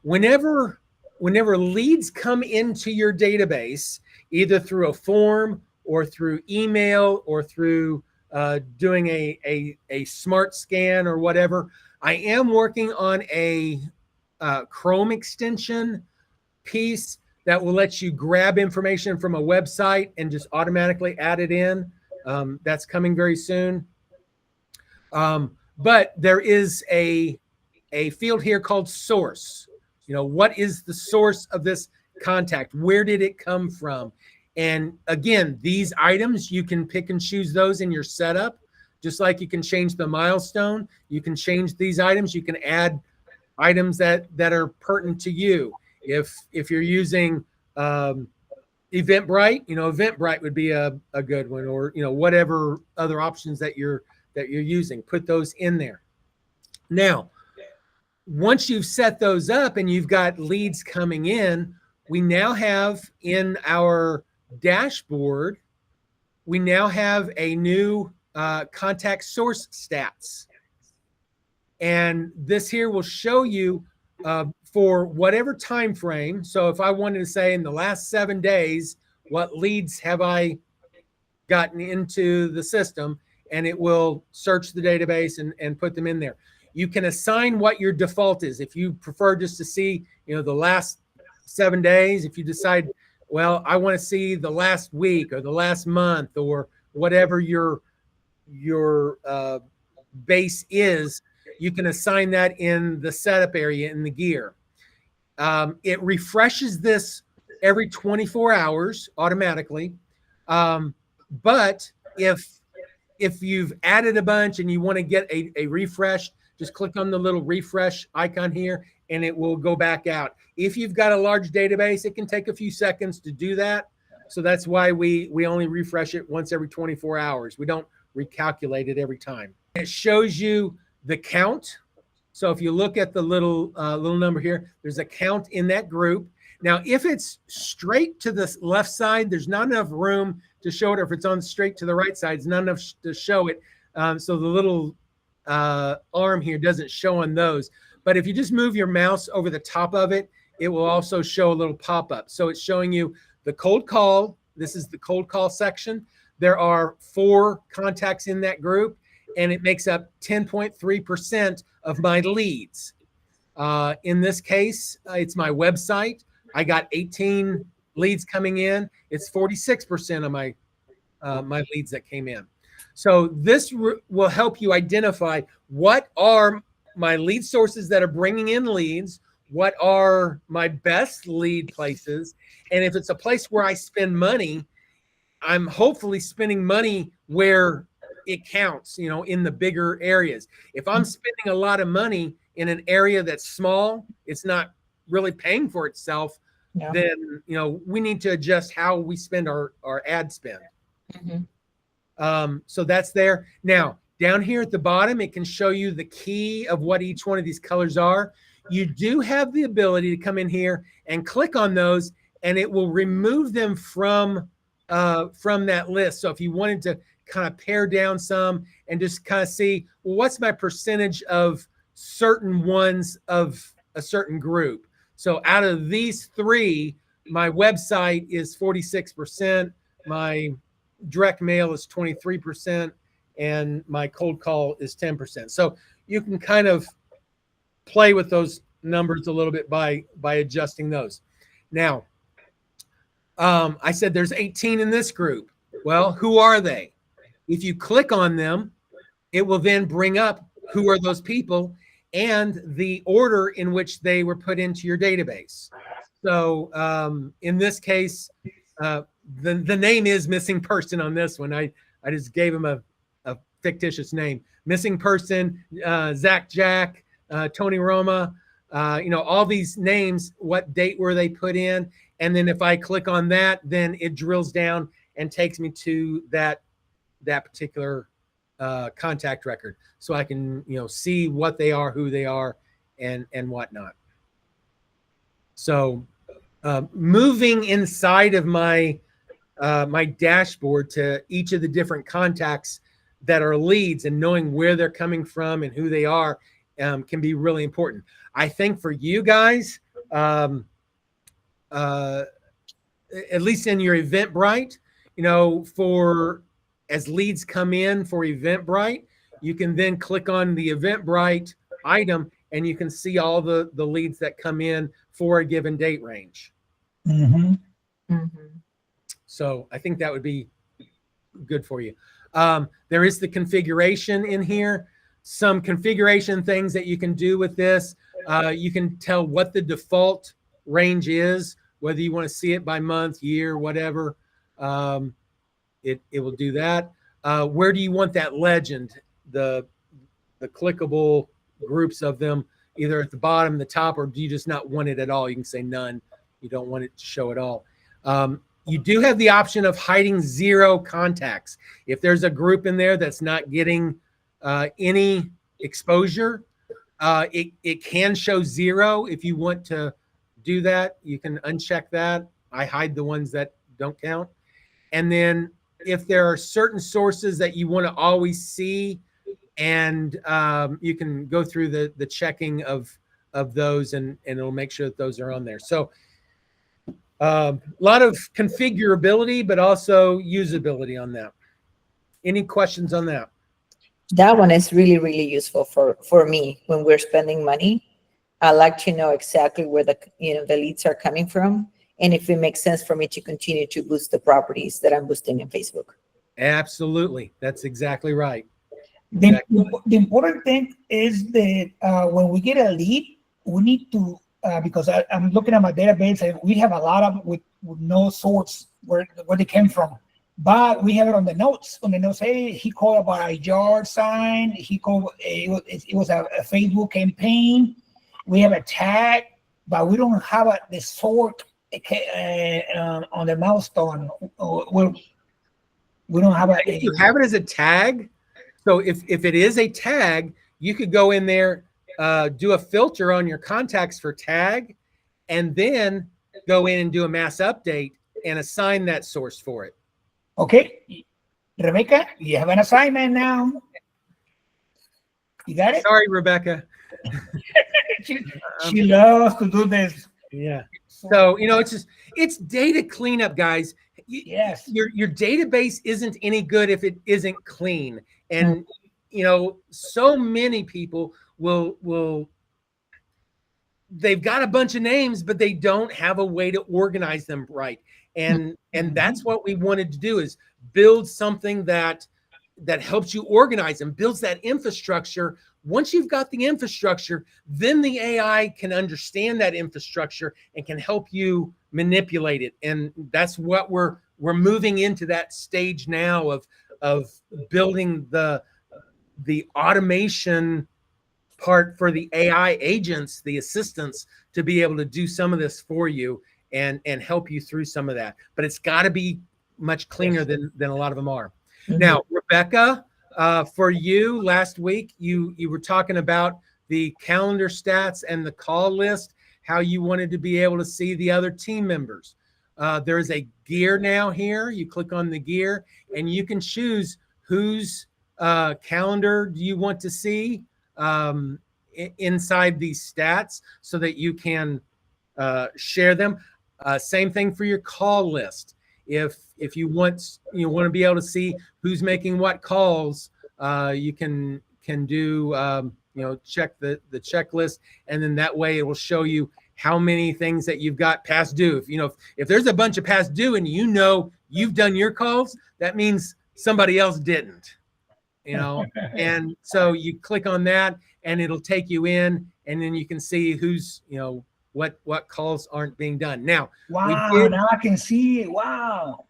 whenever leads come into your database, either through a form or through email or through doing a smart scan or whatever, I am working on a Chrome extension piece that will let you grab information from a website and just automatically add it in. That's coming very soon. But there is a field here called source. What is the source of this contact? Where did it come from? And again, these items, you can pick and choose those in your setup, just like you can change the milestone. You can change these items. You can add items that are pertinent to you. If you're using Eventbrite, Eventbrite would be a good one, or whatever other options that you're using, put those in there. Now, once you've set those up and you've got leads coming in, we now have in our dashboard, we now have a new contact source stats. And this here will show you for whatever time frame. So if I wanted to say in the last 7 days, what leads have I gotten into the system, and it will search the database and put them in there. You can assign what your default is. If you prefer just to see, the last 7 days, if you decide, well, I want to see the last week or the last month or whatever your base is, you can assign that in the setup area in the gear. It refreshes this every 24 hours automatically. But if you've added a bunch and you want to get a refresh, just click on the little refresh icon here and it will go back out. If you've got a large database, it can take a few seconds to do that. So that's why we only refresh it once every 24 hours. We don't recalculate it every time. It shows you the count. So if you look at the little number here, there's a count in that group. Now, if it's straight to the left side, there's not enough room to show it, or if it's on straight to the right side, it's not enough to show it. So the little arm here doesn't show on those. But if you just move your mouse over the top of it, it will also show a little pop-up. So it's showing you the cold call. This is the cold call section. There are 4 contacts in that group, and it makes up 10.3% of my leads. In this case, it's my website. I got 18 leads coming in. It's 46% of my my leads that came in. So this will help you identify what are my lead sources that are bringing in leads, what are my best lead places, and if it's a place where I spend money, I'm hopefully spending money where it counts, in the bigger areas. If I'm spending a lot of money in an area that's small, it's not really paying for itself, then, we need to adjust how we spend our ad spend. So that's there. Now, down here at the bottom, it can show you the key of what each one of these colors are. You do have the ability to come in here and click on those, and it will remove them from that list. So if you wanted to kind of pare down some and just kind of see, well, what's my percentage of certain ones of a certain group? So out of these 3, my website is 46%, my direct mail is 23%, and my cold call is 10%. So you can kind of play with those numbers a little bit by adjusting those. Now, I said there's 18 in this group. Well, who are they? If you click on them, it will then bring up who are those people and the order in which they were put into your database. So in this case, the name is missing person on this one. I just gave him a fictitious name. Missing person, Zach Jack, Tony Roma, all these names, what date were they put in? And then if I click on that, then it drills down and takes me to that particular contact record. So I can, see what they are, who they are, and whatnot. So moving inside of my my dashboard to each of the different contacts that are leads and knowing where they're coming from and who they are can be really important. I think for you guys, um, at least in your Eventbrite, for as leads come in for Eventbrite, you can then click on the Eventbrite item and you can see all the leads that come in for a given date range. Mm-hmm. Mm-hmm. So I think that would be good for you. There is the configuration in here. Some configuration things that you can do with this. You can tell what the default range is, whether you want to see it by month, year, whatever. It will do that. Where do you want that legend? The clickable groups of them, either at the bottom, the top, or do you just not want it at all? You can say none. You don't want it to show at all. You do have the option of hiding 0 contacts. If there's a group in there that's not getting any exposure, it can show 0. If you want to do that, you can uncheck that. I hide the ones that don't count. And then if there are certain sources that you want to always see, and you can go through the checking of those, and it'll make sure that those are on there. So a lot of configurability, but also usability on that. Any questions on that? That one is really, really useful for me when we're spending money. I like to know exactly where the leads are coming from, and if it makes sense for me to continue to boost the properties that I'm boosting in Facebook. Absolutely, that's exactly right. The important thing is that when we get a lead, we need to, because I'm looking at my database and we have a lot of with no source where they came from, but we have it on the notes. On the notes, hey, he called about a yard sign. He called, it was a Facebook campaign. We have a tag, but we don't have the sort on the milestone. We don't have If you have it as a tag, so if it is a tag, you could go in there, do a filter on your contacts for tag, and then go in and do a mass update and assign that source for it. Okay, Rebecca, you have an assignment now. You got it? Sorry, Rebecca. she loves to do this. Yeah. So, it's data cleanup, guys. Yes. Your database isn't any good if it isn't clean. And, so many people they've got a bunch of names, but they don't have a way to organize them right. And that's what we wanted to do, is build something that helps you organize them, builds that infrastructure. Once you've got the infrastructure, then the AI can understand that infrastructure and can help you manipulate it. And that's what we're moving into, that stage now of building the automation part for the AI agents, the assistants, to be able to do some of this for you and help you through some of that. But it's got to be much cleaner than a lot of them are. Mm-hmm. Now, Rebecca, for you, last week, you were talking about the calendar stats and the call list, how you wanted to be able to see the other team members. There is a gear now here. You click on the gear and you can choose whose calendar do you want to see inside these stats so that you can share them. Same thing for your call list. If you want to be able to see who's making what calls, you can do check the checklist, and then that way it will show you how many things that you've got past due. If there's a bunch of past due and you've done your calls, that means somebody else didn't. And so you click on that and it'll take you in, and then you can see who's what calls aren't being done. Now, wow, now I can see it. Wow.